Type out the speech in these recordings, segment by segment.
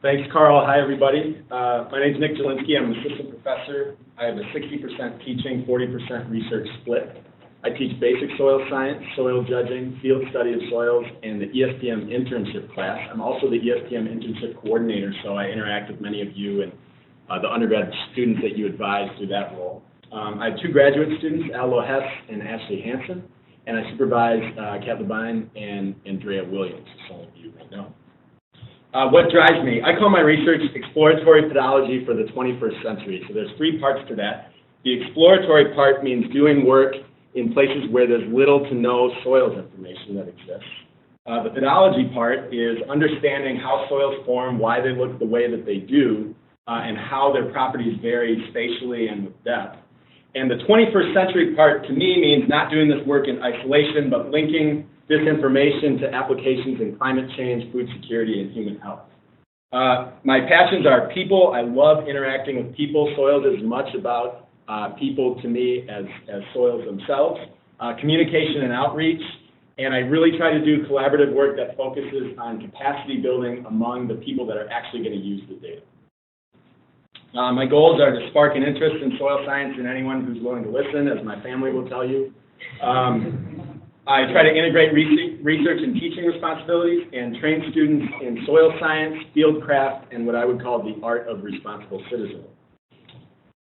Thanks, Carl. Hi, everybody. My name is Nic Jelinski. I'm an assistant professor. I have a 60% teaching, 40% research split. I teach basic soil science, soil judging, field study of soils, and the ESPM internship class. I'm also the ESPM internship coordinator, so I interact with many of you and the undergrad students that you advise through that role. I have two graduate students, Al Hess and Ashley Hansen, and I supervise Kat Labine and Andrea Williams, as some of you may know. What drives me? I call my research exploratory pedology for the 21st century. So there's three parts to that. The exploratory part means doing work in places where there's little to no soils information that exists. The pedology part is understanding how soils form, why they look the way that they do, and how their properties vary spatially and with depth. And the 21st century part, to me, means not doing this work in isolation, but linking this information to applications in climate change, food security, and human health. My passions are people. I love interacting with people. Soils is as much about people to me as soils themselves. Communication and outreach. And I really try to do collaborative work that focuses on capacity building among the people that are actually going to use the data. My goals are to spark an interest in soil science in anyone who's willing to listen, as my family will tell you. I try to integrate research and teaching responsibilities and train students in soil science, fieldcraft, and what I would call the art of responsible citizenry.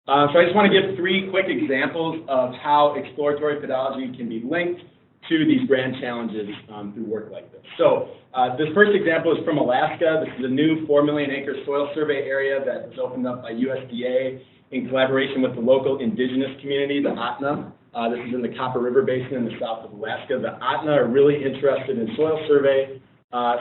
So I just want to give three quick examples of how exploratory pedology can be linked to these grand challenges through work like this. So this first example is from Alaska. This is a new 4 million acre soil survey area that was opened up by USDA in collaboration with the local indigenous community, the Atna. This is in the Copper River Basin in the south of Alaska. The Atna are really interested in soil survey,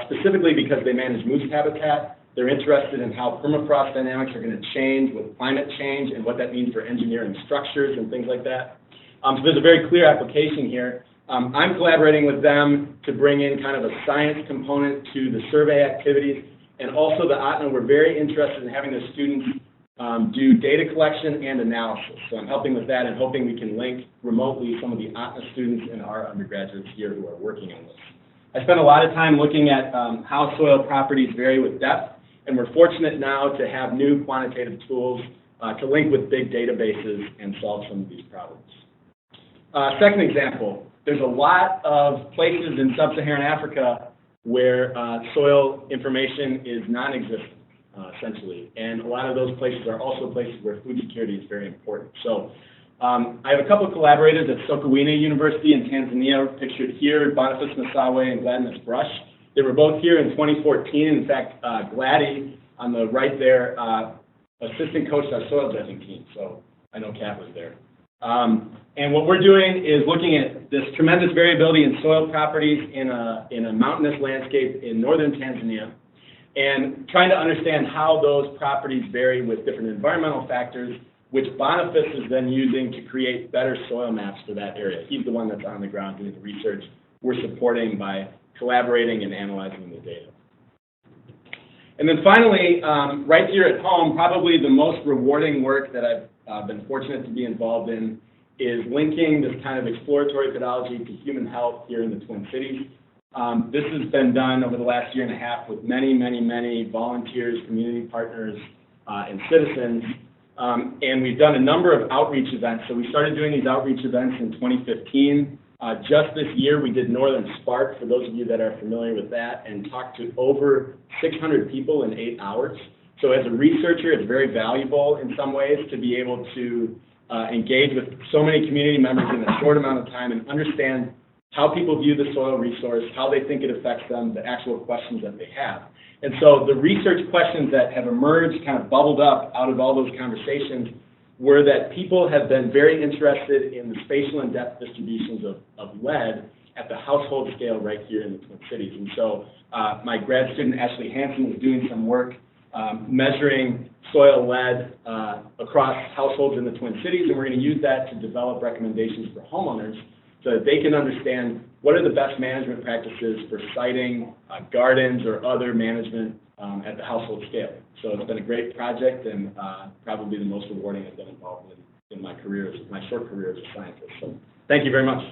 specifically because they manage moose habitat. They're interested in how permafrost dynamics are going to change with climate change and what that means for engineering structures and things like that. So there's a very clear application here. I'm collaborating with them to bring in kind of a science component to the survey activities. And also the Atna were very interested in having their students do data collection and analysis. So I'm helping with that and hoping we can link remotely some of the Atna students and our undergraduates here who are working on this. I spent a lot of time looking at how soil properties vary with depth, and we're fortunate now to have new quantitative tools to link with big databases and solve some of these problems. Second example, there's a lot of places in sub-Saharan Africa where soil information is non-existent. Essentially, and a lot of those places are also places where food security is very important. So I have a couple of collaborators at Sokoine University in Tanzania, pictured here, Boniface Masawe and Gladys Brush. They were both here in 2014. In fact, Gladys, on the right there, assistant coached our soil judging team, so I know Kat was there. And what we're doing is looking at this tremendous variability in soil properties in a mountainous landscape in northern Tanzania, and trying to understand how those properties vary with different environmental factors, which Boniface is then using to create better soil maps for that area. He's the one that's on the ground doing the research. We're supporting by collaborating and analyzing the data. And then finally, right here at home, probably the most rewarding work that I've been fortunate to be involved in is linking this kind of exploratory pedology to human health here in the Twin Cities. This has been done over the last year and a half with many, many, many volunteers, community partners, and citizens. And we've done a number of outreach events. So we started doing these outreach events in 2015. Just this year, we did Northern Spark, for those of you that are familiar with that, and talked to over 600 people in 8 hours. So as a researcher, it's very valuable in some ways to be able to engage with so many community members in a short amount of time and understand how people view the soil resource, how they think it affects them, the actual questions that they have. And so the research questions that have emerged, kind of bubbled up out of all those conversations, were that people have been very interested in the spatial and depth distributions of lead at the household scale right here in the Twin Cities. And so my grad student, Ashley Hansen, was doing some work measuring soil lead across households in the Twin Cities, and we're going to use that to develop recommendations for homeowners so that they can understand what are the best management practices for siting gardens or other management at the household scale. So it's been a great project and probably the most rewarding I've been involved in my career, my short career as a scientist. So thank you very much.